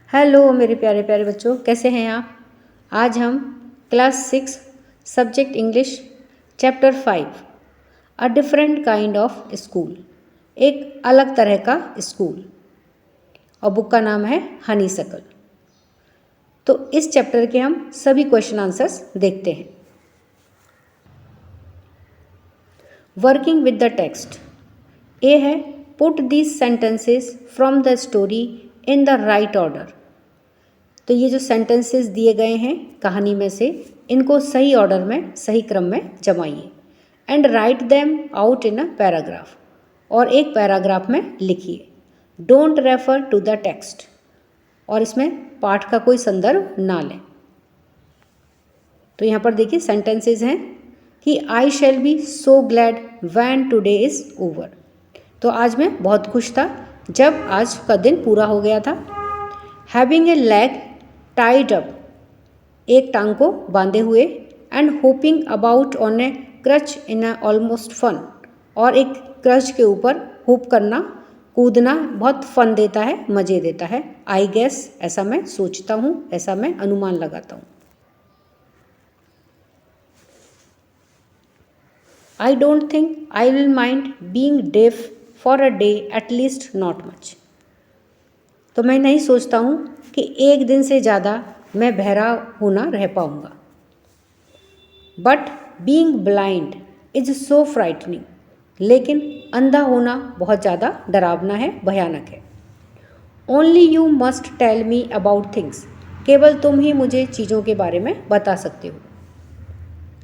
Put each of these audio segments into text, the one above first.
Hello मेरे प्यारे प्यारे बच्चों, कैसे हैं आप। आज हम class 6 subject English chapter 5 a different kind of school, एक अलग तरह का स्कूल, और बुक का नाम है हनीसकल। तो इस चैप्टर के हम सभी क्वेश्चन आंसर्स देखते हैं। Working with the text. A है put these sentences from the story in the right order. तो ये जो सेंटेंसेस दिए गए हैं कहानी में से, इनको सही ऑर्डर में, सही क्रम में जमाइए। And write them out in a paragraph, और एक पैराग्राफ में लिखिए। Don't refer to the text, और इसमें पाठ का कोई संदर्भ ना लें। तो यहाँ पर देखिए सेंटेंसेस हैं कि I shall be so glad when today is over. तो आज मैं बहुत खुश था जब आज का दिन पूरा हो गया था। Having a leg tied up, एक टांग को बांधे हुए। And hopping about on a crutch in a almost fun, और एक क्रच के ऊपर होप करना, कूदना बहुत फन देता है, मज़े देता है। आई गेस, ऐसा मैं सोचता हूँ, ऐसा मैं अनुमान लगाता हूँ। I don't think I will mind being deaf for a day, at least not much. तो मैं नहीं सोचता हूँ कि एक दिन से ज़्यादा मैं बहरा होना रह पाऊँगा। But being blind is so frightening, लेकिन अंधा होना बहुत ज़्यादा डरावना है, भयानक है। Only you must tell me about things, केवल तुम ही मुझे चीज़ों के बारे में बता सकते हो।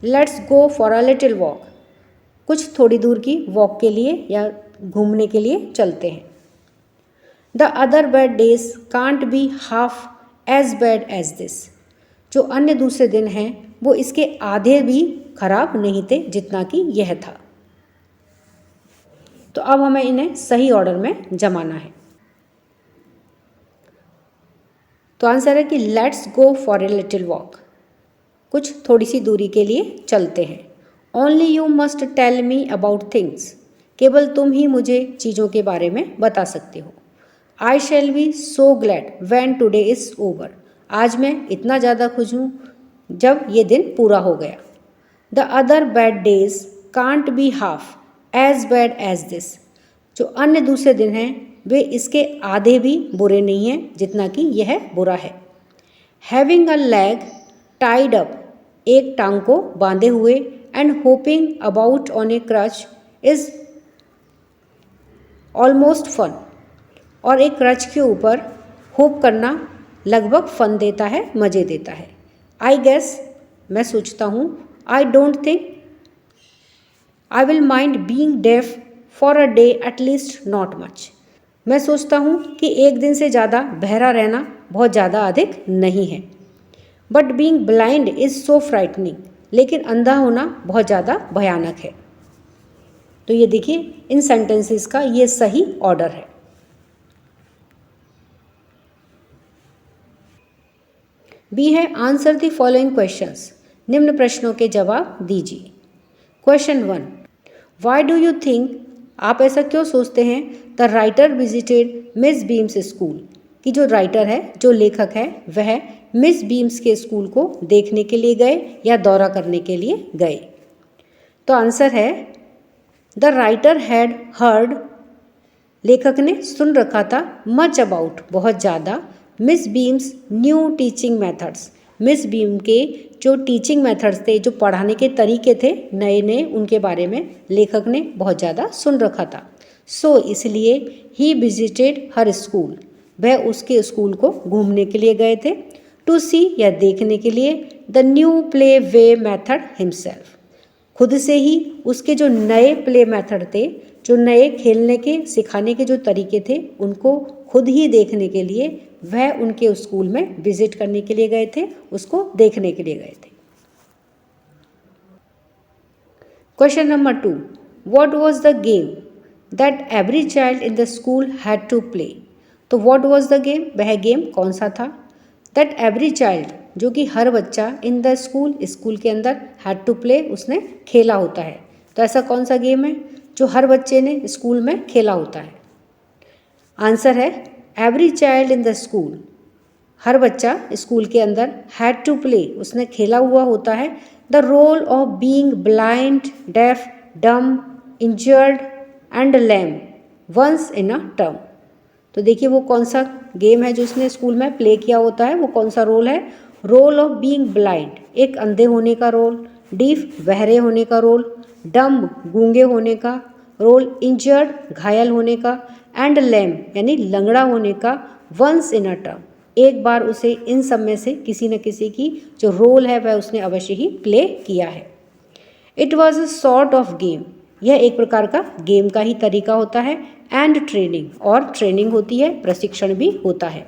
Let's go for a little walk, कुछ थोड़ी दूर की वॉक के लिए या घूमने के लिए चलते हैं। The other bad days can't be half as bad as this, जो अन्य दूसरे दिन हैं वो इसके आधे भी खराब नहीं थे जितना कि यह था। तो अब हमें इन्हें सही ऑर्डर में जमाना है। तो आंसर है कि let's go for a little walk, कुछ थोड़ी सी दूरी के लिए चलते हैं। Only you must tell me about things, केवल तुम ही मुझे चीज़ों के बारे में बता सकते हो। I shall be so glad when today is over, आज मैं इतना ज़्यादा खुश हूँ जब ये दिन पूरा हो गया। The other bad days can't be half as bad as this, जो अन्य दूसरे दिन हैं वे इसके आधे भी बुरे नहीं हैं जितना कि यह बुरा है। Having a leg tied up, एक टांग को बांधे हुए। And hopping about on a crutch is almost fun, और एक क्रच के ऊपर होप करना लगभग फन देता है, मज़े देता है। आई गेस, मैं सोचता हूँ। I don't think I will mind being deaf for a day, at least not much. मैं सोचता हूँ कि एक दिन से ज़्यादा बहरा रहना बहुत ज़्यादा अधिक नहीं है। But being blind is so frightening, लेकिन अंधा होना बहुत ज़्यादा भयानक है। तो ये देखिए इन सेंटेंसेस का ये सही ऑर्डर है। बी है आंसर द फॉलोइंग क्वेश्चंस, निम्न प्रश्नों के जवाब दीजिए। Question 1, why do you think, आप ऐसा क्यों सोचते हैं, the writer visited miss Beam's school, कि जो राइटर है, जो लेखक है, वह मिस बीम्स के स्कूल को देखने के लिए गए या दौरा करने के लिए गए। तो आंसर है द राइटर हैड हर्ड, लेखक ने सुन रखा था, मच अबाउट, बहुत ज़्यादा, miss beams new teaching methods, miss beam के जो टीचिंग मेथड्स थे, जो पढ़ाने के तरीके थे नए नए, उनके बारे में लेखक ने बहुत ज़्यादा सुन रखा था। सो इसलिए ही विजिटेड हर स्कूल, वह उसके स्कूल को घूमने के लिए गए थे। टू सी, या देखने के लिए, the new play way method himself, खुद से ही उसके जो नए प्ले मेथड थे, जो नए खेलने के सिखाने के जो तरीके थे, उनको खुद ही देखने के लिए वह उनके स्कूल में विजिट करने के लिए गए थे, उसको देखने के लिए गए थे। Question number 2, what was the game that every child in the school had to play. तो व्हाट वाज द गेम, वह गेम कौन सा था। दैट एवरी चाइल्ड, जो कि हर बच्चा, इन द स्कूल, स्कूल के अंदर, हैड टू प्ले, उसने खेला होता है। तो ऐसा कौन सा गेम है जो हर बच्चे ने स्कूल में खेला होता है। आंसर है every child in the school हर बच्चा स्कूल के अंदर हैड टू प्ले, उसने खेला हुआ होता है, the role of being blind, deaf, dumb, injured and lame once in a term. तो देखिए वो कौन सा गेम है जो उसने स्कूल में प्ले किया होता है, वो कौन सा रोल है। रोल ऑफ बीइंग ब्लाइंड, एक अंधे होने का रोल, डीफ बहरे होने का रोल, डम गूंगे होने का रोल, इंजर्ड घायल होने का, एंड लेम यानी लंगड़ा होने का, वंस इन अ टर्म, एक बार उसे इन सब में से किसी न किसी की जो रोल है वह उसने अवश्य ही प्ले किया है। It was a sort of game, यह एक प्रकार का गेम का ही तरीका होता है, एंड ट्रेनिंग, और ट्रेनिंग होती है, प्रशिक्षण भी होता है।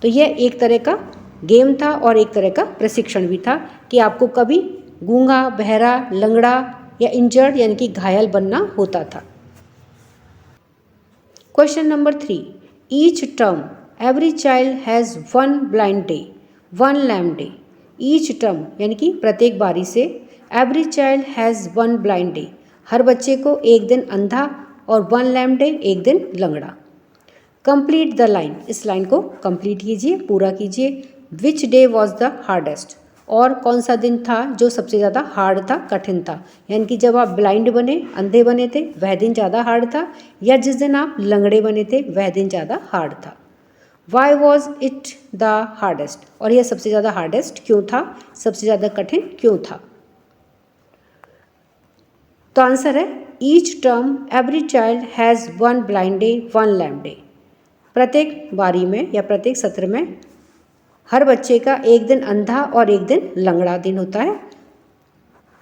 तो यह एक तरह का गेम था और एक तरह का प्रशिक्षण भी था कि आपको कभी गूंगा, बहरा, लंगड़ा या इंजर्ड यानी कि घायल बनना होता था। Question number 3, each term every child has one blind day, one lame day. Each term यानी कि प्रत्येक बारी से, every child has one blind day, हर बच्चे को एक दिन अंधा, और वन लैम डे एक दिन लंगड़ा। कंप्लीट द लाइन, इस लाइन को कंप्लीट कीजिए, पूरा कीजिए। Which day was the hardest, और कौन सा दिन था जो सबसे ज़्यादा हार्ड था, कठिन था। यानी कि जब आप ब्लाइंड बने, अंधे बने थे, वह दिन ज़्यादा हार्ड था, या जिस दिन आप लंगड़े बने थे वह दिन ज़्यादा हार्ड था। Why was it the hardest, और यह सबसे ज़्यादा हार्डेस्ट क्यों था, सबसे ज़्यादा कठिन क्यों था। तो आंसर है each term every child has one blind day, one lame day. प्रत्येक बारी में या प्रत्येक सत्र में हर बच्चे का एक दिन अंधा और एक दिन लंगड़ा दिन होता है।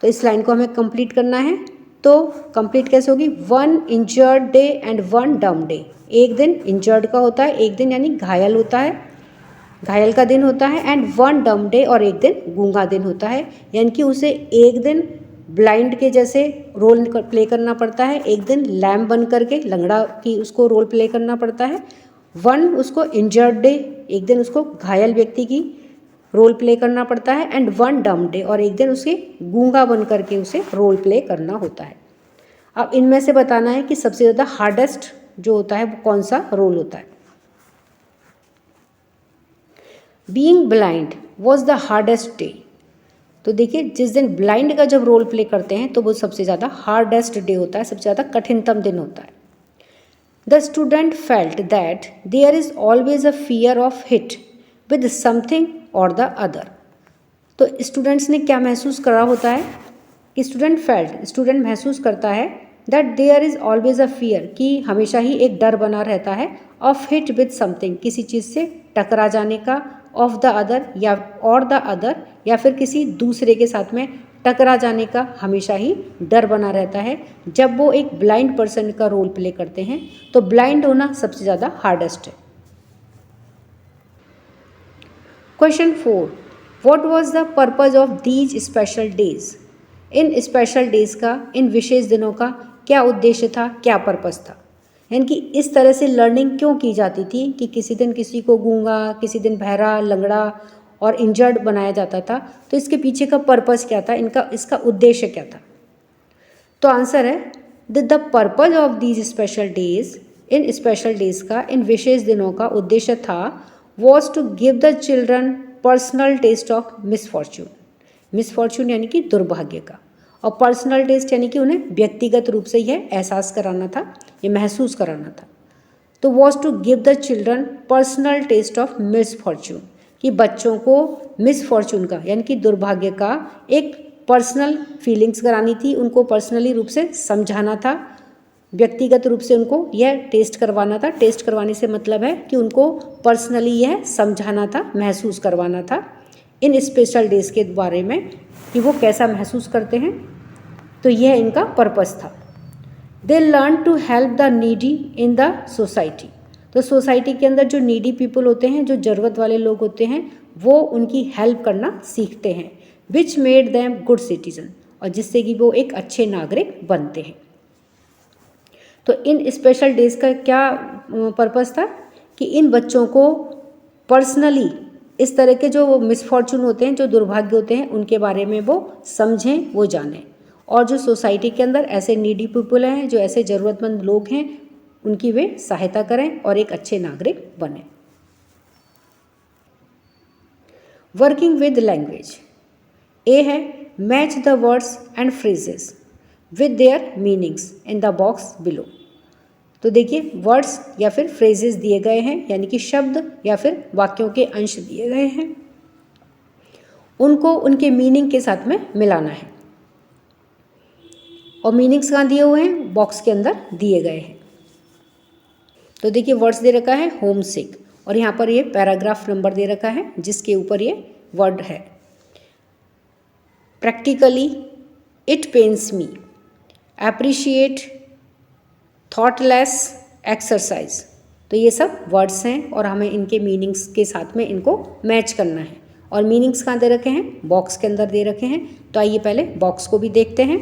तो इस लाइन को हमें कंप्लीट करना है। तो कंप्लीट कैसे होगी, one injured day and one डम डे, एक दिन इंजर्ड का होता है, एक दिन यानी घायल होता है, घायल का दिन होता है, एंड वन डम डे, और एक दिन गूंगा दिन होता है। यानी कि उसे एक दिन ब्लाइंड के जैसे रोल प्ले करना पड़ता है, एक दिन लैम बन करके लंगड़ा की उसको रोल प्ले करना पड़ता है, वन उसको इंजर्ड डे, एक दिन उसको घायल व्यक्ति की रोल प्ले करना पड़ता है, एंड वन डम डे, और एक दिन उसे गूंगा बन करके उसे रोल प्ले करना होता है। अब इनमें से बताना है कि सबसे ज़्यादा हार्डेस्ट जो होता है वो कौन सा रोल होता है। Being blind was the hardest day. तो देखिए जिस दिन ब्लाइंड का जब रोल प्ले करते हैं तो वो सबसे ज़्यादा हार्डेस्ट डे होता है, सबसे ज़्यादा कठिनतम दिन होता है। The student felt that there is always a fear of hit with something और द अदर। तो स्टूडेंट्स ने क्या महसूस करा होता है कि स्टूडेंट महसूस करता है that there is always a fear, कि हमेशा ही एक डर बना रहता है, ऑफ हिट विद समथिंग, किसी चीज़ से टकरा जाने का, ऑफ द अदर या और द अदर, या फिर किसी दूसरे के साथ में टकरा जाने का हमेशा ही डर बना रहता है जब वो एक ब्लाइंड पर्सन का रोल प्ले करते हैं। तो ब्लाइंड होना सबसे ज़्यादा हार्डेस्ट है। Question 4, what was the purpose of these special days. इन स्पेशल डेज का, इन विशेष दिनों का क्या उद्देश्य था, क्या पर्पज़ था। यानी कि इस तरह से लर्निंग क्यों की जाती थी कि किसी दिन किसी को गूंगा, किसी दिन बहरा, लंगड़ा और इंजर्ड बनाया जाता था। तो इसके पीछे का पर्पज़ क्या था, इसका उद्देश्य क्या था। तो आंसर है the purpose of these special days, इन स्पेशल डेज का, इन विशेष दिनों का उद्देश्य था was to give the children personal test of misfortune. Misfortune यानी कि दुर्भाग्य का, और पर्सनल टेस्ट यानी कि उन्हें व्यक्तिगत रूप से यह एहसास कराना था, ये महसूस कराना था। तो was to give the children personal test of misfortune, कि बच्चों को मिसफॉर्चून का यानी कि दुर्भाग्य का एक पर्सनल फीलिंग्स करानी थी, उनको पर्सनली रूप से समझाना था, व्यक्तिगत रूप से उनको यह टेस्ट करवाना था। टेस्ट करवाने से मतलब है कि उनको पर्सनली यह समझाना था, महसूस करवाना था इन स्पेशल डेज के बारे में कि वो कैसा महसूस करते हैं। तो यह इनका पर्पस था। They learn to help the needy in the society. तो सोसाइटी के अंदर जो नीडी पीपल होते हैं, जो ज़रूरत वाले लोग होते हैं, वो उनकी हेल्प करना सीखते हैं। Which made them good citizen, और जिससे कि वो एक अच्छे नागरिक बनते हैं। तो इन स्पेशल डेज का क्या पर्पस था कि इन बच्चों को पर्सनली इस तरह के जो मिसफॉर्चून होते हैं, जो दुर्भाग्य होते हैं, उनके बारे में वो समझें, वो जानें, और जो सोसाइटी के अंदर ऐसे नीडी पीपल हैं, जो ऐसे ज़रूरतमंद लोग हैं, उनकी वे सहायता करें और एक अच्छे नागरिक बने। Working with language. ए है match the words and phrases with their meanings in the box below. तो देखिए वर्ड्स या फिर फ्रेजेस दिए गए हैं, यानी कि शब्द या फिर वाक्यों के अंश दिए गए हैं, उनको उनके मीनिंग के साथ में मिलाना है। और मीनिंग्स कहाँ दिए हुए हैं? बॉक्स के अंदर दिए गए हैं। तो देखिए वर्ड्स दे रखा है होम सिक, और यहाँ पर ये पैराग्राफ नंबर दे रखा है जिसके ऊपर ये वर्ड है। Practically, it pens me, appreciate, thoughtless, exercise. तो ये सब वर्ड्स हैं और हमें इनके मीनिंग्स के साथ में इनको मैच करना है। और मीनिंग्स कहाँ दे रखे हैं? बॉक्स के अंदर दे रखे हैं। तो आइए पहले बॉक्स को भी देखते हैं।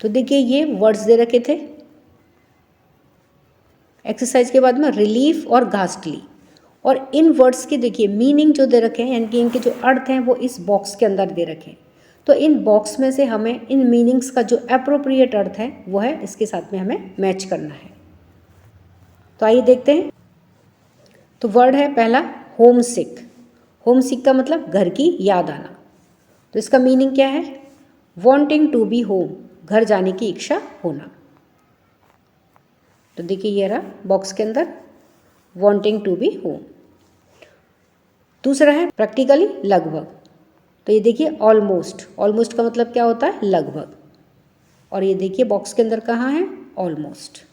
तो देखिए ये वर्ड्स दे रखे थे। एक्सरसाइज के बाद में रिलीफ और घास्टली, और इन वर्ड्स के देखिए मीनिंग जो दे रखे हैं, यानी कि इनके जो अर्थ हैं वो इस बॉक्स के अंदर दे रखे हैं। तो इन बॉक्स में से हमें इन मीनिंग्स का जो एप्रोप्रिएट अर्थ है वो है इसके साथ में हमें मैच करना है। तो आइए देखते हैं। तो वर्ड है पहला होम सिक। होम सिक का मतलब घर की याद आना। तो इसका मीनिंग क्या है? वॉन्टिंग टू बी होम, घर जाने की इच्छा होना। तो देखिए ये रहा बॉक्स के अंदर वॉन्टिंग टू बी होम। दूसरा है प्रैक्टिकली, लगभग। तो ये देखिए ऑलमोस्ट। ऑलमोस्ट का मतलब क्या होता है? लगभग। और ये देखिए बॉक्स के अंदर कहाँ है? ऑलमोस्ट।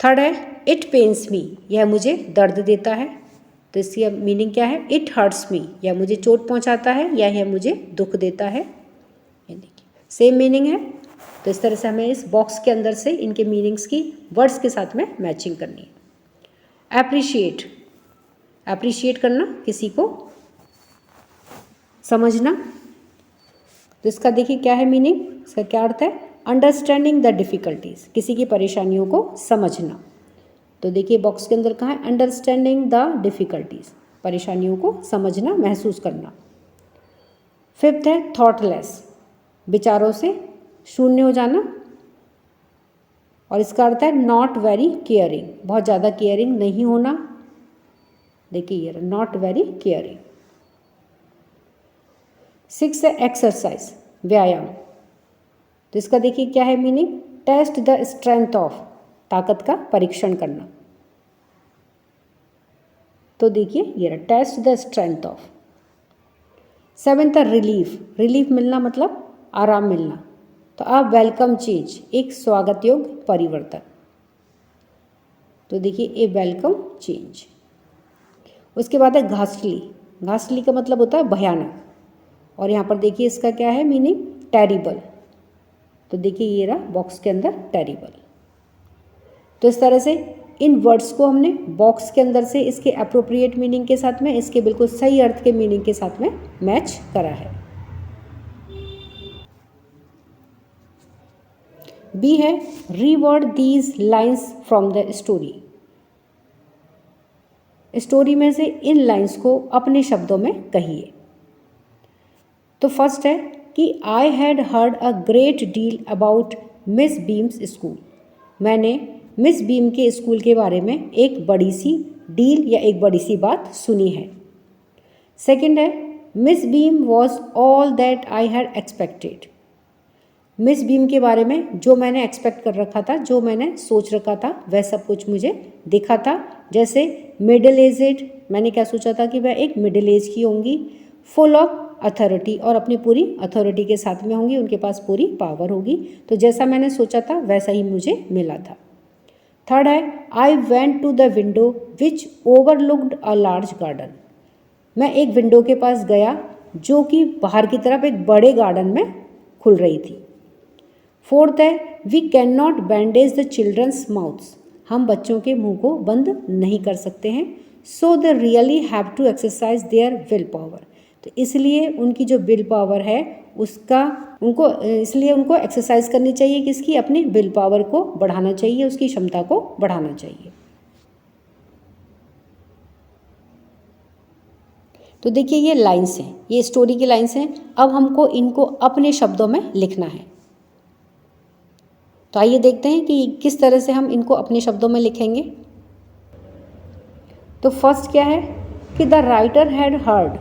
थर्ड है इट पेन्स मी, यह मुझे दर्द देता है। तो इसकी मीनिंग क्या है? इट हर्ट्स मी, यह मुझे चोट पहुंचाता है या यह मुझे दुख देता है। ये देखिए सेम मीनिंग है। तो इस तरह से हमें इस बॉक्स के अंदर से इनके मीनिंग्स की वर्ड्स के साथ में मैचिंग करनी है। एप्रिशिएट, एप्रिशिएट करना, किसी को समझना। तो इसका देखिए क्या है मीनिंग, इसका क्या अर्थ है? अंडरस्टैंडिंग द डिफ़िकल्टीज, किसी की परेशानियों को समझना। तो देखिए बॉक्स के अंदर कहाँ है? अंडरस्टैंडिंग द डिफ़िकल्टीज, परेशानियों को समझना, महसूस करना। फिफ्थ है थॉटलेस, विचारों से शून्य हो जाना। और इसका अर्थ है नॉट वेरी केयरिंग, बहुत ज़्यादा केयरिंग नहीं होना। देखिए ये नॉट वेरी केयरिंग। सिक्स है एक्सरसाइज, व्यायाम। तो इसका देखिए क्या है meaning? Test the strength of, ताकत का परीक्षण करना। तो देखिए ये test the strength of. Seventh है रिलीफ, रिलीफ मिलना मतलब आराम मिलना। तो अब वेलकम चेंज, एक स्वागत योग्य परिवर्तन। तो देखिए ए वेलकम चेंज। उसके बाद है घास्टली। घास्टली का मतलब होता है भयानक, और यहाँ पर देखिए इसका क्या है मीनिंग? टेरिबल। तो देखिए ये रहा बॉक्स के अंदर टेरिबल। तो इस तरह से इन वर्ड्स को हमने बॉक्स के अंदर से इसके अप्रोप्रिएट मीनिंग के साथ में, इसके बिल्कुल सही अर्थ के मीनिंग के साथ में मैच करा है। बी है reward these lines from the story. Story में से इन लाइन्स को अपने शब्दों में कहिए। तो फर्स्ट है कि I had heard a great deal about miss Beam's school. मैंने मिस बीम के स्कूल के बारे में एक बड़ी सी डील या एक बड़ी सी बात सुनी है। सेकंड है miss beam was all that I had expected. Miss beam के बारे में जो मैंने एक्सपेक्ट कर रखा था, जो मैंने सोच रखा था, वह सब कुछ मुझे दिखा था। जैसे मिडिल एजेड, मैंने क्या सोचा था कि वह एक मिडिल एज की होंगी, फुल ऑफ अथॉरिटी, और अपनी पूरी अथॉरिटी के साथ में होंगी, उनके पास पूरी पावर होगी। तो जैसा मैंने सोचा था वैसा ही मुझे मिला था। थर्ड है I went to the window which overlooked a large garden. मैं एक विंडो के पास गया जो कि बाहर की तरफ एक बड़े गार्डन में खुल रही थी। फोर्थ है we can not bandage the children's mouths. हम बच्चों के मुंह को बंद नहीं कर सकते हैं। So they really have to exercise their will power. तो इसलिए उनकी जो विल पावर है इसलिए उनको एक्सरसाइज करनी चाहिए, किसकी? अपनी विल पावर को बढ़ाना चाहिए, उसकी क्षमता को बढ़ाना चाहिए। तो देखिए ये लाइन्स हैं, ये स्टोरी की लाइन्स हैं। अब हमको इनको अपने शब्दों में लिखना है। तो आइए देखते हैं कि किस तरह से हम इनको अपने शब्दों में लिखेंगे। तो फर्स्ट क्या है कि the writer had heard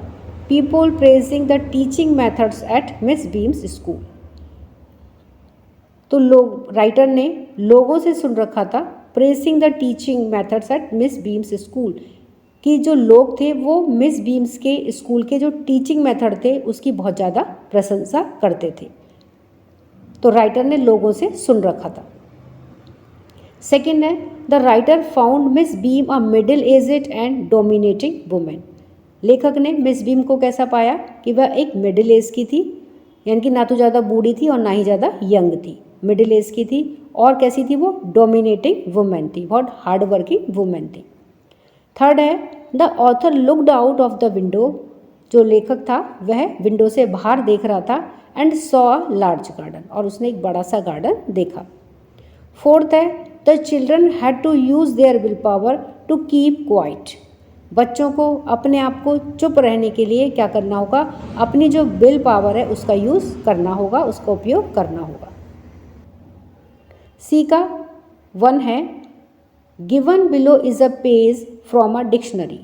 people praising the teaching methods at Miss Beam's school. तो राइटर ने लोगों से सुन रखा था praising the teaching methods at Miss Beam's school, कि जो लोग थे वो मिस बीम्स के स्कूल के जो टीचिंग मेथड थे उसकी बहुत ज़्यादा प्रशंसा करते थे। तो राइटर ने लोगों से सुन रखा था। सेकेंड है the writer found Miss Beam a middle aged and dominating women. लेखक ने मिस बीम को कैसा पाया कि वह एक मिडिल एज की थी, यानी कि ना तो ज़्यादा बूढ़ी थी और ना ही ज़्यादा यंग थी, मिडिल एज की थी। और कैसी थी वो? डोमिनेटिंग वुमेन थी, बहुत हार्ड वर्किंग वुमेन थी। थर्ड है the author looked out of the window. जो लेखक था वह विंडो से बाहर देख रहा था and saw a large garden, और उसने एक बड़ा सा गार्डन देखा। फोर्थ है the children had to use their will power to keep quiet. बच्चों को अपने आप को चुप रहने के लिए क्या करना होगा? अपनी जो विल पावर है उसका यूज़ करना होगा, उसका उपयोग करना होगा। सी का 1 है given below is a page from a dictionary.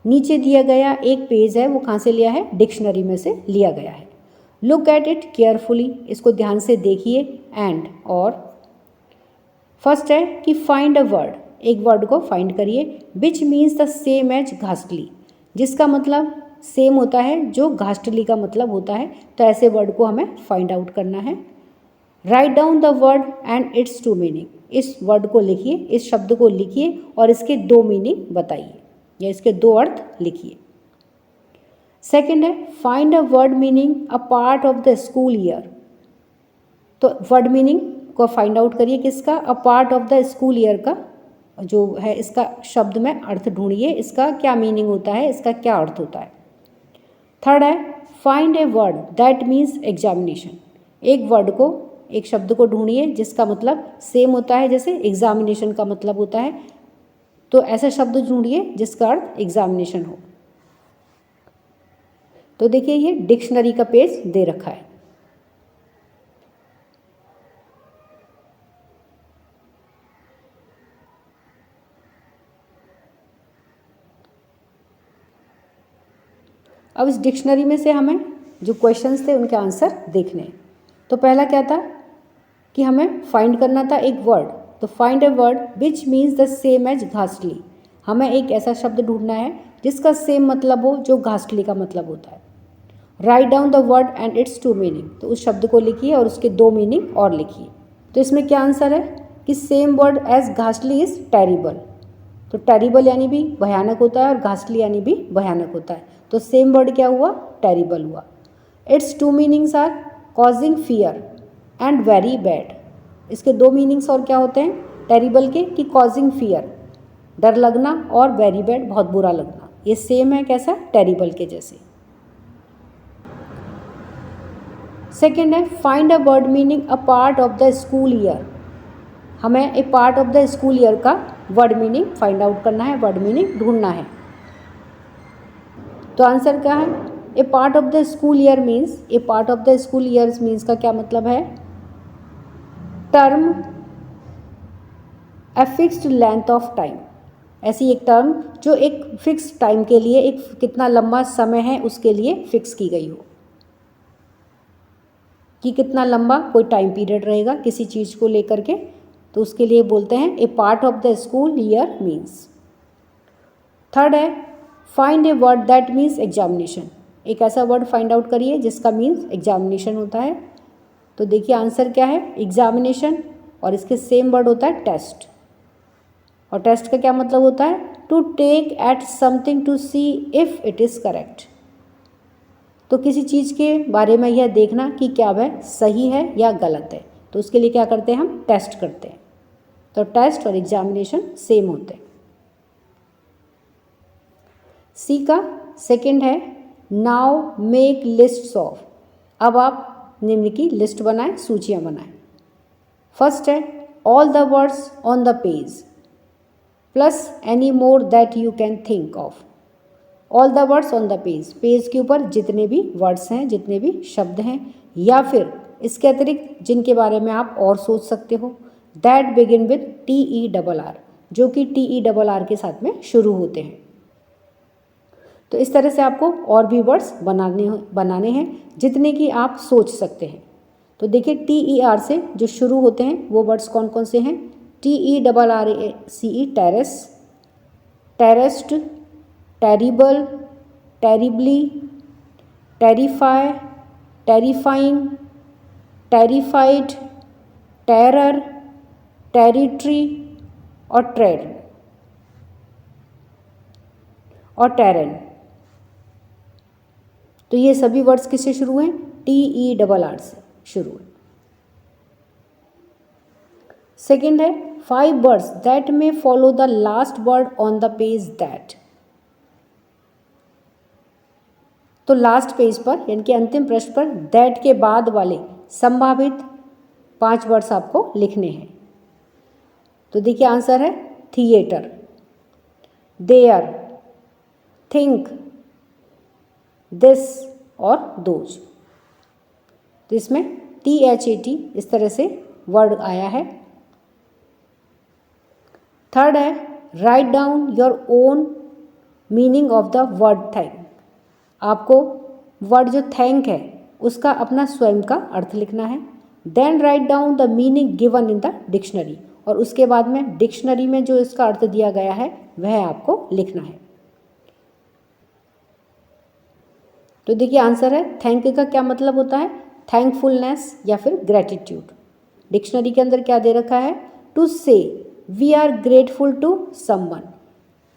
नीचे दिया गया एक पेज है, वो कहाँ से लिया है? डिक्शनरी में से लिया गया है। लुक एट इट केयरफुली, इसको ध्यान से देखिए। एंड और फर्स्ट है कि फाइंड अ वर्ड, एक वर्ड को फाइंड करिए which means the same as घासली, जिसका मतलब सेम होता है जो घासली का मतलब होता है। तो ऐसे वर्ड को हमें फाइंड आउट करना है। Write down the word and its two meaning, इस वर्ड को लिखिए, इस शब्द को लिखिए और इसके 2 मीनिंग बताइए या इसके 2 अर्थ लिखिए। सेकेंड है find a word meaning a part of the school year. तो वर्ड मीनिंग को फाइंड आउट करिए किसका? अ part of the school year का जो है, इसका शब्द में अर्थ ढूंढिए, इसका क्या मीनिंग होता है, इसका क्या अर्थ होता है। थर्ड है find a word that means examination. एक वर्ड को, एक शब्द को ढूंढिए जिसका मतलब सेम होता है जैसे एग्जामिनेशन का मतलब होता है। तो ऐसा शब्द ढूंढिए जिसका अर्थ एग्जामिनेशन हो। तो देखिए ये डिक्शनरी का पेज दे रखा है। अब इस डिक्शनरी में से हमें जो क्वेश्चंस थे उनके आंसर देखने हैं। तो पहला क्या था कि हमें फाइंड करना था एक वर्ड। तो find a word which means the same as घासली। हमें एक ऐसा शब्द ढूंढना है जिसका सेम मतलब हो जो घासली का मतलब होता है। Write down the word and it's 2 meaning, तो उस शब्द को लिखिए और उसके 2 मीनिंग और लिखिए। तो इसमें क्या आंसर है कि सेम वर्ड एज घासली इज टेरिबल। तो टेरिबल यानी भी भयानक होता है और घासली यानी भी भयानक होता है। तो सेम वर्ड क्या हुआ? टेरिबल हुआ। Its 2 meanings are causing fear and very bad. इसके 2 मीनिंग्स और क्या होते हैं टेरिबल के? कि कॉजिंग फियर, डर लगना, और वेरी बैड, बहुत बुरा लगना। ये सेम है कैसा? टेरिबल के जैसे। सेकेंड है find a word meaning a part of the school year. हमें a part of the school year का वर्ड मीनिंग फाइंड आउट करना है, वर्ड मीनिंग ढूंढना है। तो आंसर क्या है? A part of the school year means, a part of the school years means का क्या मतलब है? Term a fixed length of time. ऐसी एक टर्म जो एक फिक्स टाइम के लिए, एक कितना लंबा समय है उसके लिए फिक्स की गई हो, कि कितना लंबा कोई टाइम पीरियड रहेगा किसी चीज़ को लेकर के, तो उसके लिए बोलते हैं a part of the school year means. Third है find a word that means examination. एक ऐसा वर्ड फाइंड आउट करिए जिसका मीन्स एग्जामिनेशन होता है। तो देखिए आंसर क्या है? एग्जामिनेशन, और इसके सेम वर्ड होता है टेस्ट। और टेस्ट का क्या मतलब होता है? To take at something to see if it is correct. तो किसी चीज़ के बारे में यह देखना कि क्या वह सही है या गलत है, तो उसके लिए क्या करते हैं? हम टेस्ट करते हैं। तो टेस्ट और एग्जामिनेशन सेम होते हैं। सी का सेकंड है नाउ मेक लिस्ट्स ऑफ। अब आप निम्न की लिस्ट बनाएं, सूचियां बनाएं। फर्स्ट है all the words on the page plus any more that you can think of. All the words on the page, page के ऊपर जितने भी वर्ड्स हैं, जितने भी शब्द हैं, या फिर इसके अतिरिक्त जिनके बारे में आप और सोच सकते हो। दैट बिगिन विद TERR, जो कि TERR के साथ में शुरू होते हैं। तो इस तरह से आपको और भी वर्ड्स बनाने हैं जितने कि आप सोच सकते हैं। तो देखिए TER से जो शुरू होते हैं वो वर्ड्स कौन कौन से हैं? TERRACE terrace, terraced, terrible, terribly, terrify, terrifying, terrified, terror, territory और ट्रेड और टेरन। तो ये सभी वर्ड्स किससे शुरू हैं? TERR से शुरू है। सेकेंड है 5 वर्ड्स दैट में follow the last word on the page that. तो लास्ट पेज पर यानी कि अंतिम पृष्ठ पर दैट के बाद वाले संभावित 5 वर्ड्स आपको लिखने हैं। तो देखिए आंसर है थिएटर, देयर, थिंक, दिस और दोज। तो इसमें THAT इस तरह से वर्ड आया है। थर्ड है write down your own meaning of the word thank. आपको वर्ड जो थैंक है उसका अपना स्वयं का अर्थ लिखना है। Then write down the meaning given in the dictionary, और उसके बाद में डिक्शनरी में जो इसका अर्थ दिया गया है वह आपको लिखना है। तो देखिए आंसर है थैंक का क्या मतलब होता है? थैंकफुलनेस या फिर ग्रेटिट्यूड। डिक्शनरी के अंदर क्या दे रखा है? To say we are grateful to someone.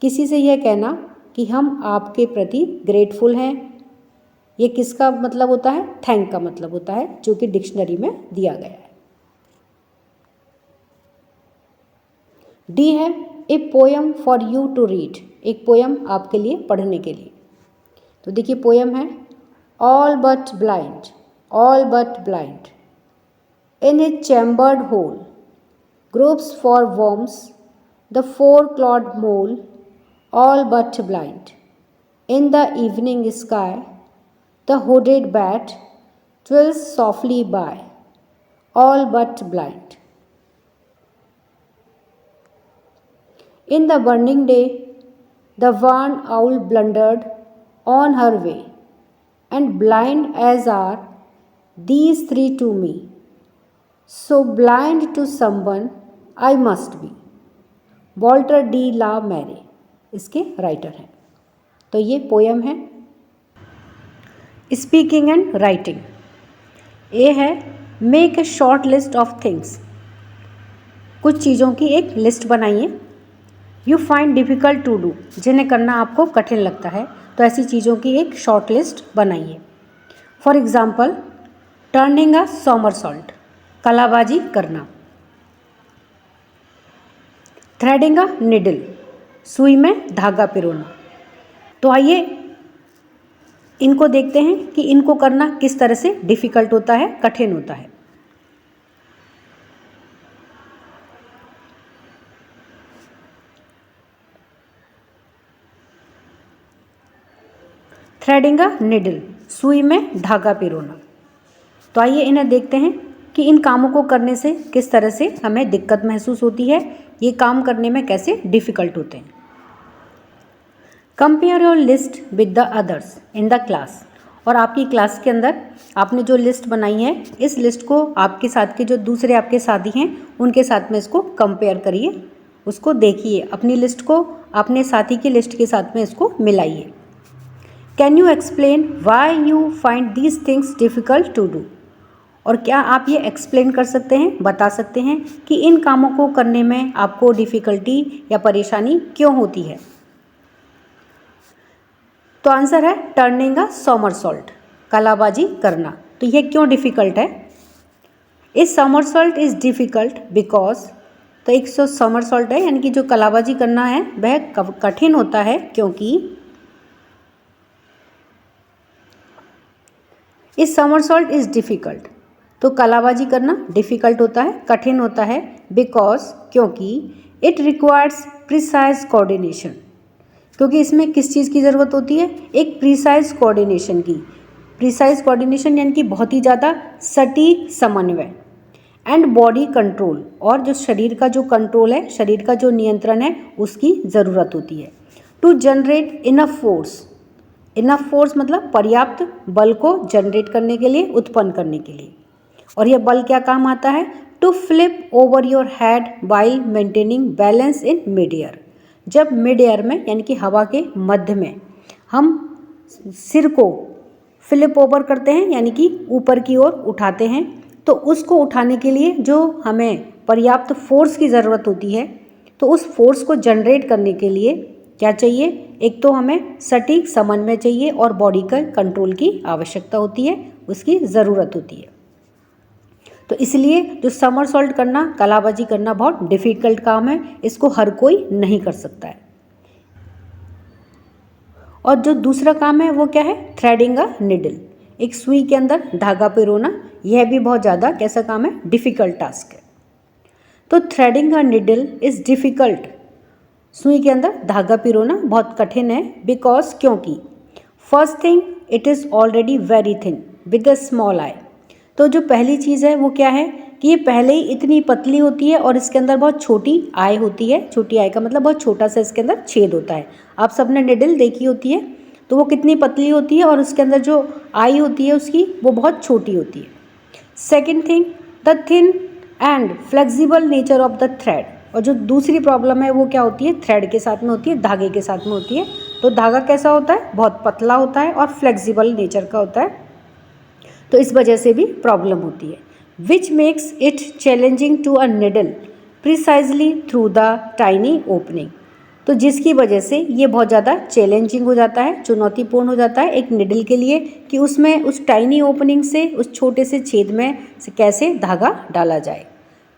किसी से यह कहना कि हम आपके प्रति ग्रेटफुल हैं, ये किसका मतलब होता है? थैंक का मतलब होता है, जो कि डिक्शनरी में दिया गया है। डी है a poem for you to read. एक पोयम आपके लिए पढ़ने के लिए। तो देखिए पोयम है all but blind, all but blind in a chambered hole gropes for worms the 4-clawed mole, all but blind in the evening sky the hooded bat twirls softly by, all but blind. In the burning day the one owl blundered on her way, and blind as are these 3 to me, so blind to someone I must be. Walter de la Mare इसके writer हैं। तो ये poem है। Speaking and writing. A है make a short list of things. कुछ चीज़ों की एक लिस्ट बनाइए। You find difficult to do, जिन्हें करना आपको कठिन लगता है, तो ऐसी चीज़ों की एक शॉर्ट लिस्ट बनाइए। फॉर एग्ज़ाम्पल टर्निंग अ सॉमरसॉल्ट, कलाबाजी करना। थ्रेडिंग अ निडल, सुई में धागा पिरोना। तो आइए इनको देखते हैं कि इनको करना किस तरह से डिफ़िकल्ट होता है, कठिन होता है। थ्रेडिंग अ निडल, सुई में धागा पिरोना। तो आइए इन्हें देखते हैं कि इन कामों को करने से किस तरह से हमें दिक्कत महसूस होती है, ये काम करने में कैसे डिफ़िकल्ट होते हैं। Compare your list with the others in the class. और आपकी क्लास के अंदर आपने जो लिस्ट बनाई है, इस लिस्ट को आपके साथ के जो दूसरे आपके साथी हैं उनके साथ में इसको कंपेयर करिए, उसको देखिए, अपनी लिस्ट को अपने साथी की लिस्ट के साथ में इसको मिलाइए। Can you explain why you find these things difficult to do. और क्या आप ये एक्सप्लेन कर सकते हैं, बता सकते हैं कि इन कामों को करने में आपको डिफ़िकल्टी या परेशानी क्यों होती है। तो आंसर है टर्निंग अ सॉमरसॉल्ट, कलाबाजी करना। तो यह क्यों डिफ़िकल्ट है? इस सॉमरसॉल्ट इज़ डिफ़िकल्ट बिकॉज, तो एक सॉमरसॉल्ट है यानी कि जो कलाबाजी करना है वह कठिन होता है क्योंकि इस सॉमरसॉल्ट इज़ डिफ़िकल्ट, तो कलाबाजी करना डिफ़िकल्ट होता है, कठिन होता है। बिकॉज, क्योंकि इट रिक्वायर्स प्रिसाइज कोऑर्डिनेशन, क्योंकि इसमें किस चीज़ की ज़रूरत होती है? एक प्रिसाइज कोऑर्डिनेशन की। प्रिसाइज कोऑर्डिनेशन यानी कि बहुत ही ज़्यादा सटीक समन्वय। एंड बॉडी कंट्रोल, और जो शरीर का जो कंट्रोल है, शरीर का जो नियंत्रण है, उसकी ज़रूरत होती है। To generate enough force enough force मतलब पर्याप्त बल को जनरेट करने के लिए, उत्पन्न करने के लिए। और यह बल क्या काम आता है? To flip over your head while maintaining balance in mid air. जब मिड एयर में यानी कि हवा के मध्य में हम सिर को फ्लिप ओवर करते हैं यानी कि ऊपर की ओर उठाते हैं, तो उसको उठाने के लिए जो हमें पर्याप्त फोर्स की ज़रूरत होती है, तो उस फोर्स को जनरेट करने के लिए क्या चाहिए? एक तो हमें सटीक समन्वय चाहिए और बॉडी का कंट्रोल की आवश्यकता होती है, उसकी ज़रूरत होती है। तो इसलिए जो समरसॉल्ट करना, कलाबाजी करना बहुत डिफ़िकल्ट काम है, इसको हर कोई नहीं कर सकता है। और जो दूसरा काम है वो क्या है? थ्रेडिंग अ निडल, एक सुई के अंदर धागा पिरोना। यह भी बहुत ज़्यादा कैसा काम है? डिफ़िकल्ट टास्क है। तो threading a needle is difficult, सुई के अंदर धागा पिरोना बहुत कठिन है। बिकॉज क्योंकि first thing it is already very thin with a small I. तो जो पहली चीज़ है वो क्या है कि ये पहले ही इतनी पतली होती है और इसके अंदर बहुत छोटी आई होती है। छोटी आई का मतलब बहुत छोटा सा इसके अंदर छेद होता है। आप सबने निडल देखी होती है, तो वो कितनी पतली होती है और उसके अंदर जो आई होती है उसकी वो बहुत छोटी होती है। Second thing, the thin and flexible nature of the thread. और जो दूसरी प्रॉब्लम है वो क्या होती है? थ्रेड के साथ में होती है, धागे के साथ में होती है। तो धागा कैसा होता है? बहुत पतला होता है और फ्लेक्सिबल नेचर का होता है, तो इस वजह से भी प्रॉब्लम होती है। Which makes it challenging to a needle precisely through the tiny opening. तो जिसकी वजह से ये बहुत ज़्यादा चैलेंजिंग हो जाता है, चुनौतीपूर्ण हो जाता है एक निडल के लिए कि उसमें उस टाइनी ओपनिंग से, उस छोटे से छेद में से कैसे धागा डाला जाए।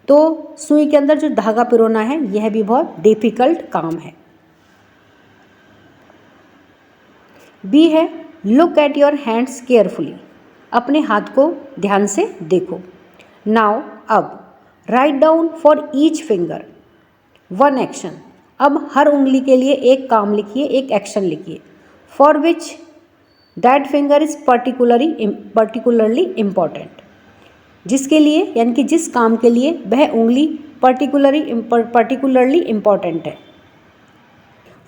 तो सुई के अंदर जो धागा पिरोना है यह भी बहुत डिफ़िकल्ट काम है। बी है look at your hands carefully, अपने हाथ को ध्यान से देखो। नाउ अब write down for each finger one action. अब हर उंगली के लिए एक काम लिखिए, एक एक्शन लिखिए। For which that finger is particularly important, जिसके लिए यानी कि जिस काम के लिए वह उंगली पर्टिकुलरली इम्पॉर्टेंट है।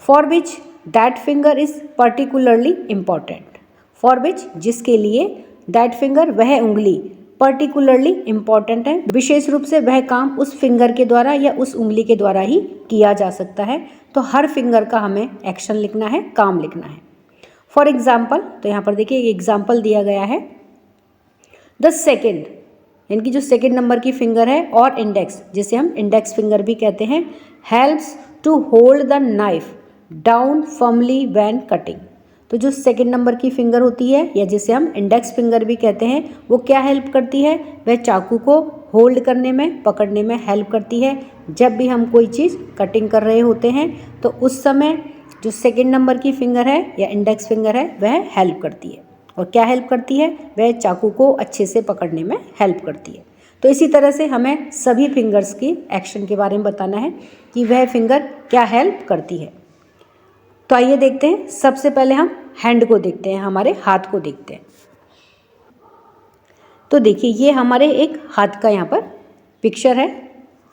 For which that finger is particularly important, for which जिसके लिए दैट फिंगर वह उंगली पर्टिकुलरली इम्पॉर्टेंट है, विशेष रूप से वह काम उस फिंगर के द्वारा या उस उंगली के द्वारा ही किया जा सकता है। तो हर फिंगर का हमें एक्शन लिखना है, काम लिखना है। फॉर एग्जाम्पल, तो यहाँ पर देखिए एक एग्जाम्पल दिया गया है। द सेकेंड यानी कि जो सेकेंड नंबर की फिंगर है और इंडेक्स, जिसे हम इंडेक्स फिंगर भी कहते हैं, helps to hold the knife down firmly when cutting. तो जो सेकेंड नंबर की फिंगर होती है या जिसे हम इंडेक्स फिंगर भी कहते हैं, वो क्या हेल्प करती है? वह चाकू को होल्ड करने में, पकड़ने में हेल्प करती है। जब भी हम कोई चीज़ कटिंग कर रहे होते हैं तो उस समय जो सेकेंड नंबर की फिंगर है या इंडेक्स फिंगर है वह हेल्प करती है। और क्या हेल्प करती है? वह चाकू को अच्छे से पकड़ने में हेल्प करती है। तो इसी तरह से हमें सभी फिंगर्स की एक्शन के बारे में बताना है कि वह फिंगर क्या हेल्प करती है। तो आइए देखते हैं। सबसे पहले हम हैंड को देखते हैं, हमारे हाथ को देखते हैं। तो देखिए ये हमारे एक हाथ का यहाँ पर पिक्चर है।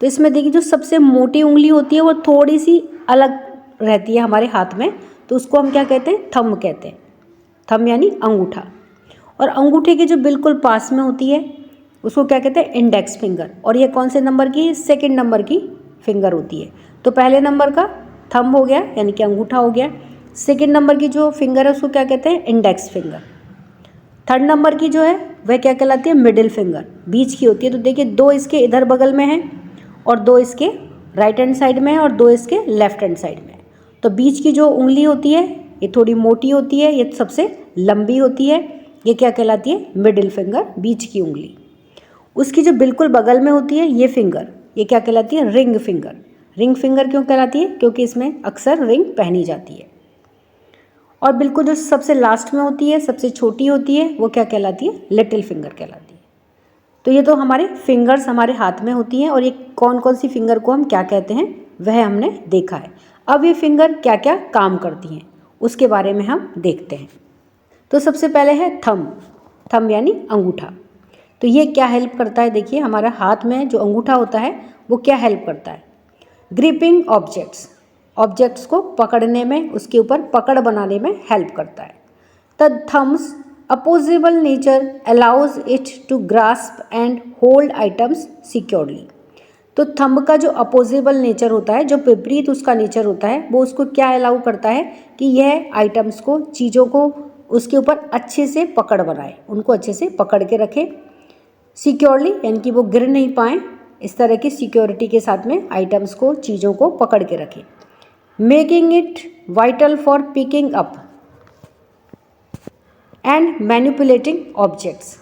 तो इसमें देखिए जो सबसे मोटी उंगली होती है वो थोड़ी सी अलग रहती है हमारे हाथ में, तो उसको हम क्या कहते हैं? थंब कहते हैं। थंब यानी अंगूठा। और अंगूठे के जो बिल्कुल पास में होती है उसको क्या कहते हैं? Index finger. और ये कौन से नंबर की? सेकंड नंबर की फिंगर होती है। तो पहले नंबर का थंब हो गया यानी कि अंगूठा हो गया। सेकंड नंबर की जो फिंगर है उसको क्या कहते हैं? Index finger. थर्ड नंबर की जो है वह क्या कहलाती है? मिडिल फिंगर, बीच की होती है। तो देखिए दो इसके इधर बगल में हैं और दो इसके राइट हैंड साइड में है और दो इसके लेफ्ट हैंड साइड में है। तो बीच की जो उंगली होती है ये थोड़ी मोटी होती है, ये सबसे लंबी होती है। ये क्या कहलाती है? मिडिल फिंगर, बीच की उंगली। उसकी जो बिल्कुल बगल में होती है ये फिंगर, ये क्या कहलाती है? Ring finger. रिंग फिंगर क्यों कहलाती है? क्योंकि इसमें अक्सर रिंग पहनी जाती है। और बिल्कुल जो सबसे लास्ट में होती है, सबसे छोटी होती है, वो क्या कहलाती है? लिटिल फिंगर कहलाती है। तो ये तो हमारे फिंगर्स हमारे हाथ में होती हैं और ये कौन कौन सी फिंगर को हम क्या कहते हैं वह हमने देखा है। अब ये फिंगर क्या क्या काम करती हैं उसके बारे में हम देखते हैं। तो सबसे पहले है थंब। थंब यानी अंगूठा। तो ये क्या हेल्प करता है? देखिए हमारा हाथ में जो अंगूठा होता है वो क्या हेल्प करता है? ग्रिपिंग ऑब्जेक्ट्स, ऑब्जेक्ट्स को पकड़ने में, उसके ऊपर पकड़ बनाने में हेल्प करता है। The thumb's opposable nature allows it to grasp and hold items securely. तो थंब का जो अपोजिबल नेचर होता है, जो विपरीत उसका नेचर होता है, वो उसको क्या अलाउ करता है कि यह आइटम्स को, चीज़ों को उसके ऊपर अच्छे से पकड़ बनाए, उनको अच्छे से पकड़ के रखे सिक्योरली, यानी कि वो गिर नहीं पाएँ। इस तरह की सिक्योरिटी के साथ में आइटम्स को, चीज़ों को पकड़ के रखे। Making it vital for picking up and manipulating objects.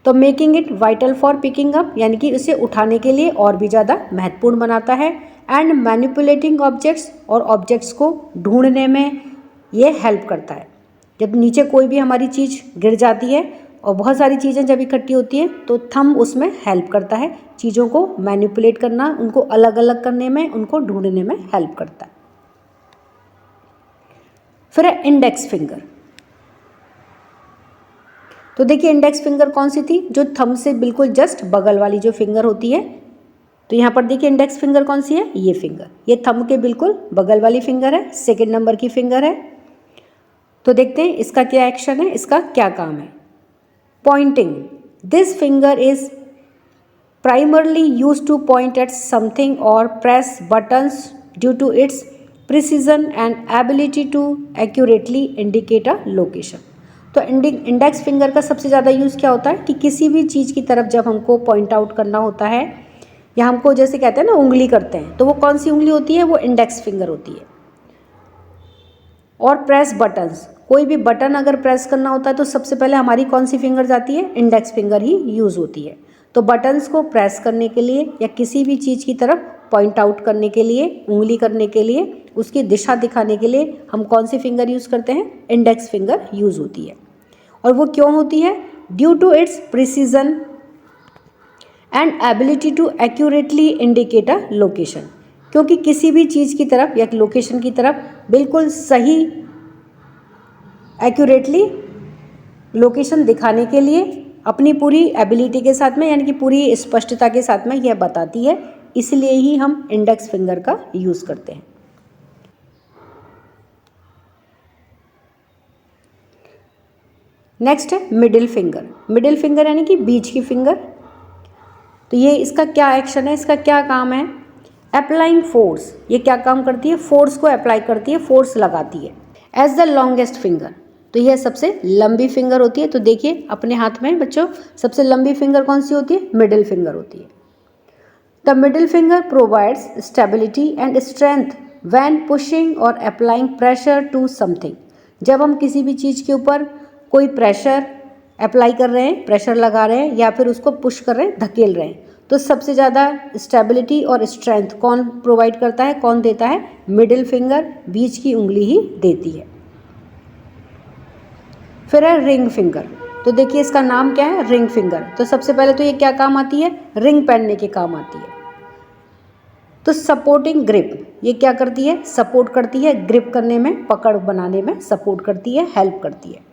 तो making it vital for picking up यानी कि उसे उठाने के लिए और भी ज़्यादा महत्वपूर्ण बनाता है। एंड मैनिपुलेटिंग ऑब्जेक्ट्स, और ऑब्जेक्ट्स को ढूंढने में ये हेल्प करता है। जब नीचे कोई भी हमारी चीज़ गिर जाती है और बहुत सारी चीज़ें जब इकट्ठी होती हैं तो थंब उसमें हेल्प करता है, चीज़ों को मैनिपुलेट करना, उनको अलग अलग करने में, उनको ढूंढने में हेल्प करता है। फिर है इंडेक्स फिंगर। तो देखिए इंडेक्स फिंगर कौन सी थी, जो थंब से बिल्कुल जस्ट बगल वाली जो फिंगर होती है। तो यहाँ पर देखिए इंडेक्स फिंगर कौन सी है, ये फिंगर, ये थंब के बिल्कुल बगल वाली फिंगर है, सेकेंड नंबर की फिंगर है। तो देखते हैं इसका क्या एक्शन है, इसका क्या काम है। Pointing, this finger is primarily used to point at something or press buttons due to its precision and ability to accurately indicate a location। तो इंडेक्स फिंगर का सबसे ज़्यादा यूज़ क्या होता है कि किसी भी चीज़ की तरफ जब हमको पॉइंट आउट करना होता है, या हमको जैसे कहते हैं ना उंगली करते हैं, तो वो कौन सी उंगली होती है, वो इंडेक्स फिंगर होती है। और प्रेस बटन्स, कोई भी बटन अगर प्रेस करना होता है तो सबसे पहले हमारी कौन सी फिंगर जाती है, इंडेक्स फिंगर ही यूज़ होती है। तो बटन्स को प्रेस करने के लिए या किसी भी चीज़ की तरफ पॉइंट आउट करने के लिए, उंगली करने के लिए, उसकी दिशा दिखाने के लिए हम कौन सी फिंगर यूज़ करते हैं, इंडेक्स फिंगर यूज़ होती है। और वो क्यों होती है, due to its precision and ability to accurately indicate a location. क्योंकि किसी भी चीज़ की तरफ या लोकेशन की तरफ बिल्कुल सही एक्यूरेटली लोकेशन दिखाने के लिए अपनी पूरी एबिलिटी के साथ में, यानी कि पूरी स्पष्टता के साथ में यह बताती है, इसलिए ही हम इंडेक्स फिंगर का यूज़ करते हैं। नेक्स्ट है मिडिल फिंगर। मिडिल फिंगर यानी कि बीच की फिंगर। तो ये इसका क्या एक्शन है, इसका क्या काम है, अप्लाइंग फोर्स। ये क्या काम करती है, फोर्स को अप्लाई करती है, फोर्स लगाती है। एज द लॉन्गेस्ट फिंगर, तो यह सबसे लंबी फिंगर होती है। तो देखिए अपने हाथ में बच्चों सबसे लंबी फिंगर कौन सी होती है, मिडिल फिंगर होती है। The middle finger provides stability and strength when pushing और अप्लाइंग प्रेशर टू समथिंग। जब हम किसी भी चीज़ के ऊपर कोई प्रेशर अप्लाई कर रहे हैं, प्रेशर लगा रहे हैं, या फिर उसको पुश कर रहे हैं, धकेल रहे हैं, तो सबसे ज़्यादा स्टेबिलिटी और स्ट्रेंथ कौन प्रोवाइड करता है, कौन देता है, मिडिल फिंगर, बीच की उंगली ही देती है। फिर है रिंग फिंगर। तो देखिए इसका नाम क्या है, रिंग फिंगर। तो सबसे पहले तो ये क्या काम आती है, रिंग पहनने के काम आती है। तो सपोर्टिंग ग्रिप, ये क्या करती है, सपोर्ट करती है, ग्रिप करने में, पकड़ बनाने में सपोर्ट करती है, हेल्प करती है।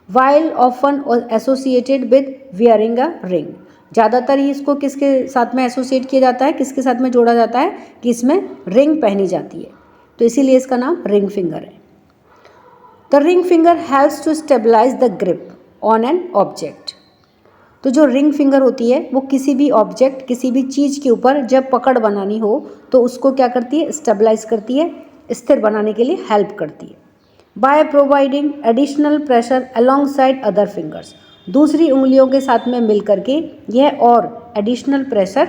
While often associated with wearing a ring. ज़्यादातर ही इसको किसके साथ में एसोसिएट किया जाता है, किसके साथ में जोड़ा जाता है, कि इसमें रिंग पहनी जाती है, तो इसीलिए इसका नाम रिंग फिंगर है। The ring finger helps to stabilise the grip on an object. तो जो रिंग फिंगर होती है वो किसी भी ऑब्जेक्ट, किसी भी चीज़ के ऊपर जब पकड़ बनानी हो तो उसको क्या करती है, स्टेबलाइज करती है, स्थिर बनाने के लिए हेल्प करती है। By providing additional pressure alongside other fingers. दूसरी उंगलियों के साथ में मिल करके यह और एडिशनल प्रेशर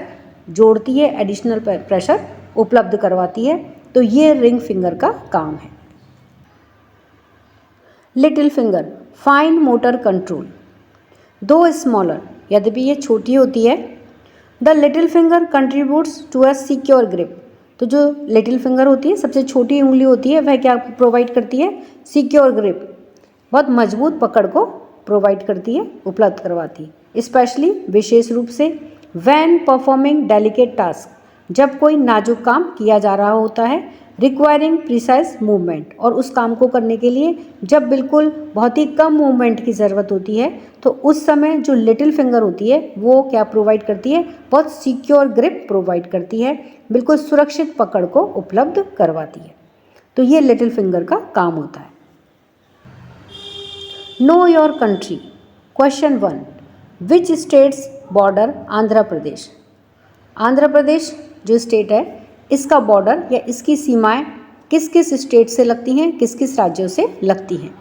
जोड़ती है, एडिशनल प्रेशर उपलब्ध करवाती है। तो ये रिंग फिंगर का काम है। Little finger, fine motor control. Though smaller, यद्यपि ये छोटी होती है, the little finger contributes to a secure grip. तो जो लिटिल फिंगर होती है, सबसे छोटी उंगली होती है, वह क्या प्रोवाइड करती है, सिक्योर ग्रिप, बहुत मजबूत पकड़ को प्रोवाइड करती है, उपलब्ध करवाती है। स्पेशली, विशेष रूप से, व्हेन परफॉर्मिंग डेलिकेट टास्क, जब कोई नाजुक काम किया जा रहा होता है, रिक्वायरिंग प्रिसाइज मूवमेंट, और उस काम को करने के लिए जब बिल्कुल बहुत ही कम मूवमेंट की ज़रूरत होती है, तो उस समय जो लिटिल फिंगर होती है वो क्या प्रोवाइड करती है, बहुत सिक्योर ग्रिप प्रोवाइड करती है, बिल्कुल सुरक्षित पकड़ को उपलब्ध करवाती है। तो ये लिटिल फिंगर का काम होता है। Know your country. Question 1, which states border Andhra Pradesh. Andhra Pradesh जो स्टेट है इसका बॉर्डर या इसकी सीमाएं किस किस स्टेट से लगती हैं, किस किस राज्यों से लगती हैं।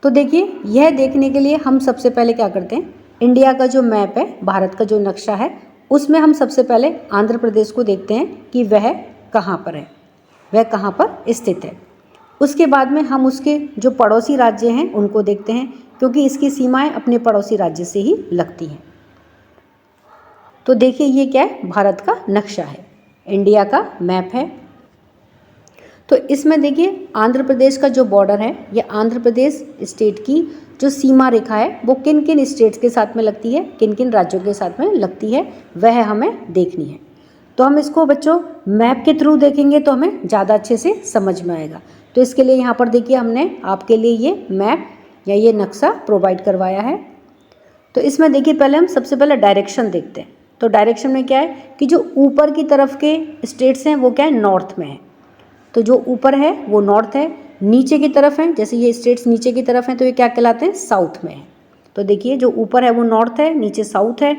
तो देखिए, यह देखने के लिए हम सबसे पहले क्या करते हैं, इंडिया का जो मैप है, भारत का जो नक्शा है, उसमें हम सबसे पहले आंध्र प्रदेश को देखते हैं कि वह कहाँ पर है, वह कहाँ पर स्थित है। उसके बाद में हम उसके जो पड़ोसी राज्य हैं उनको देखते हैं, क्योंकि इसकी सीमाएं अपने पड़ोसी राज्य से ही लगती हैं। तो देखिए, ये क्या है, भारत का नक्शा है, इंडिया का मैप है। तो इसमें देखिए, आंध्र प्रदेश का जो बॉर्डर है, या आंध्र प्रदेश स्टेट की जो सीमा रेखा है, वो किन किन स्टेट्स के साथ में लगती है, किन किन राज्यों के साथ में लगती है, वह हमें देखनी है। तो हम इसको बच्चों मैप के थ्रू देखेंगे तो हमें ज़्यादा अच्छे से समझ में आएगा। तो इसके लिए यहाँ पर देखिए, हमने आपके लिए ये मैप या ये नक्शा प्रोवाइड करवाया है। तो इसमें देखिए, पहले हम सबसे पहले डायरेक्शन देखते हैं। तो डायरेक्शन में क्या है कि जो ऊपर की तरफ के स्टेट्स हैं वो क्या है, नॉर्थ में है। तो जो ऊपर है वो नॉर्थ है, नीचे की तरफ है, जैसे ये स्टेट्स नीचे की तरफ हैं तो ये क्या कहलाते हैं, साउथ में है। तो देखिए, जो ऊपर है वो नॉर्थ है, नीचे साउथ है।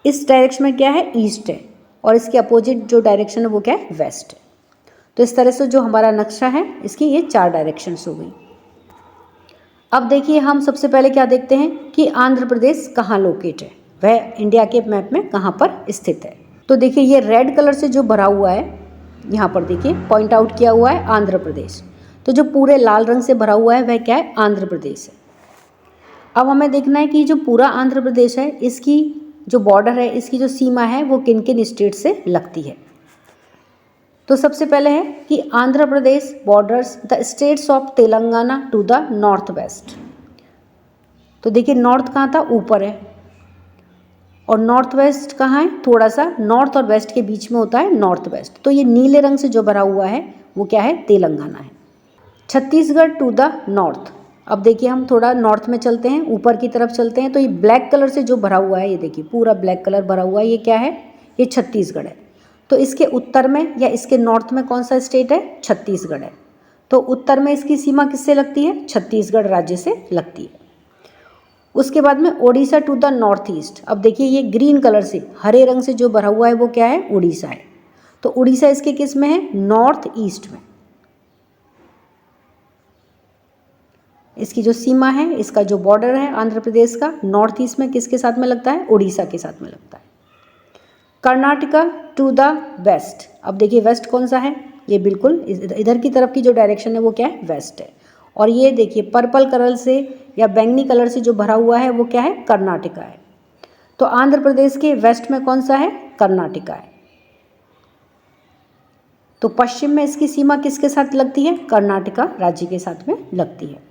इस डायरेक्शन में क्या है, ईस्ट है, और इसके अपोजिट जो डायरेक्शन है वो क्या है, वेस्ट है। तो इस तरह से जो हमारा नक्शा है, इसकी ये 4 डायरेक्शंस हो गई। अब देखिए, हम सबसे पहले क्या देखते हैं कि आंध्र प्रदेश कहाँ लोकेट है, वह इंडिया के मैप में कहाँ पर स्थित है। तो देखिए, ये रेड कलर से जो भरा हुआ है, यहाँ पर देखिए पॉइंट आउट किया हुआ है आंध्र प्रदेश। तो जो पूरे लाल रंग से भरा हुआ है वह क्या है, आंध्र प्रदेश है। अब हमें देखना है कि जो पूरा आंध्र प्रदेश है, इसकी जो बॉर्डर है, इसकी जो सीमा है, वो किन किन स्टेट से लगती है। तो सबसे पहले है कि Andhra Pradesh borders the states of Telangana to the north west. तो देखिए, नॉर्थ कहाँ था, ऊपर है, और नॉर्थ वेस्ट कहाँ है, थोड़ा सा नॉर्थ और वेस्ट के बीच में होता है नॉर्थ वेस्ट। तो ये नीले रंग से जो भरा हुआ है वो क्या है, तेलंगाना है। Chhattisgarh to the north. अब देखिए, हम थोड़ा नॉर्थ में चलते हैं, ऊपर की तरफ चलते हैं। तो ये ब्लैक कलर से जो भरा हुआ है, ये देखिए पूरा ब्लैक कलर भरा हुआ है, ये क्या है, ये छत्तीसगढ़ है। तो इसके उत्तर में या इसके नॉर्थ में कौन सा स्टेट है, छत्तीसगढ़ है। तो उत्तर में इसकी सीमा किससे लगती है, छत्तीसगढ़ राज्य से लगती है। उसके बाद में Odisha to the north east. अब देखिए, ये ग्रीन कलर से, हरे रंग से जो भरा हुआ है वो क्या है, उड़ीसा है। तो उड़ीसा इसके किस में है, नॉर्थ ईस्ट में। इसकी जो सीमा है, इसका जो बॉर्डर है आंध्र प्रदेश का, नॉर्थ ईस्ट में किसके साथ में लगता है, उड़ीसा के साथ में लगता है। Karnataka to the west. अब देखिए, वेस्ट कौन सा है, ये बिल्कुल इधर की तरफ की जो डायरेक्शन है वो क्या है, वेस्ट है। और ये देखिए, पर्पल कलर से या बैंगनी कलर से जो भरा हुआ है वो क्या है, कर्नाटका है। तो आंध्र प्रदेश के वेस्ट में कौन सा है, कर्नाटका है। तो पश्चिम में इसकी सीमा किसके साथ लगती है, कर्नाटका राज्य के साथ में लगती है।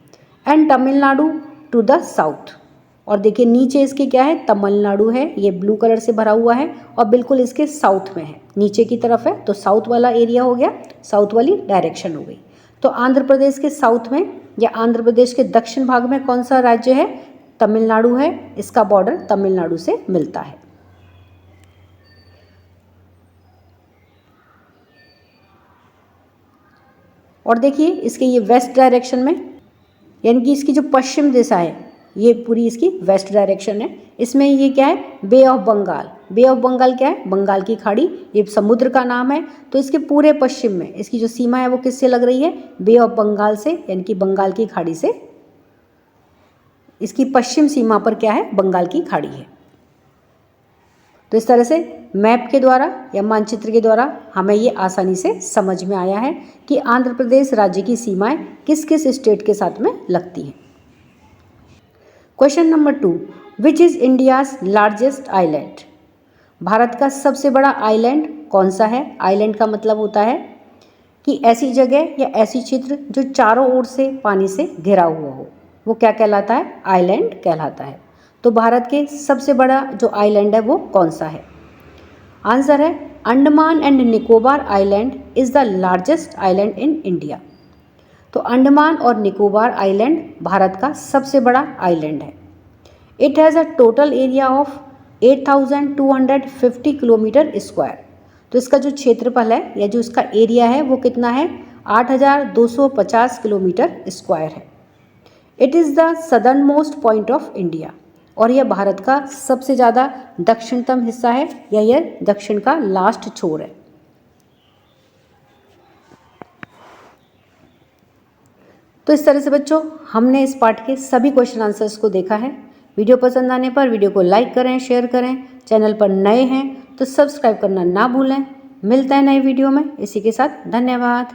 And Tamil Nadu to the south. और देखिए, नीचे इसके क्या है, तमिलनाडु है, ये ब्लू कलर से भरा हुआ है, और बिल्कुल इसके साउथ में है, नीचे की तरफ है। तो साउथ वाला एरिया हो गया, साउथ वाली डायरेक्शन हो गई। तो आंध्र प्रदेश के साउथ में या आंध्र प्रदेश के दक्षिण भाग में कौन सा राज्य है, तमिलनाडु है। इसका बॉर्डर तमिलनाडु से मिलता है। और देखिए, इसके ये वेस्ट डायरेक्शन में, यानी कि इसकी जो पश्चिम दिशा है, ये पूरी इसकी वेस्ट डायरेक्शन है। इसमें ये क्या है, bay of Bengal. Bay of Bengal क्या है, बंगाल की खाड़ी, ये समुद्र का नाम है। तो इसके पूरे पश्चिम में इसकी जो सीमा है वो किससे लग रही है, बे ऑफ बंगाल से, यानी कि बंगाल की खाड़ी से। इसकी पश्चिम सीमा पर क्या है, बंगाल की खाड़ी है। तो इस तरह से मैप के द्वारा या मानचित्र के द्वारा हमें ये आसानी से समझ में आया है कि आंध्र प्रदेश राज्य की सीमाएं किस किस स्टेट के साथ में लगती हैं। Question number 2, which is India's largest island. Bharat का सबसे बड़ा आइलैंड कौन सा है। आइलैंड का मतलब होता है कि ऐसी जगह या ऐसी क्षेत्र जो चारों ओर से पानी से घिरा हुआ हो, वो क्या कहलाता है, आइलैंड कहलाता है। तो भारत के सबसे बड़ा जो आइलैंड है वो कौन सा है। आंसर है Andaman and Nicobar island is the largest island in India. तो अंडमान और निकोबार आइलैंड भारत का सबसे बड़ा आइलैंड है। It has a total area of 8,250 kilometre square. तो इसका जो क्षेत्रफल है या जो इसका एरिया है वो कितना है, 8,250 किलोमीटर स्क्वायर है। It is the southern most point of India, और यह भारत का सबसे ज़्यादा दक्षिणतम हिस्सा है या यह दक्षिण का लास्ट छोर है। तो इस तरह से बच्चों हमने इस पाठ के सभी क्वेश्चन आंसर्स को देखा है। वीडियो पसंद आने पर वीडियो को लाइक करें, शेयर करें। चैनल पर नए हैं तो सब्सक्राइब करना ना भूलें। मिलते हैं नए वीडियो में। इसी के साथ धन्यवाद।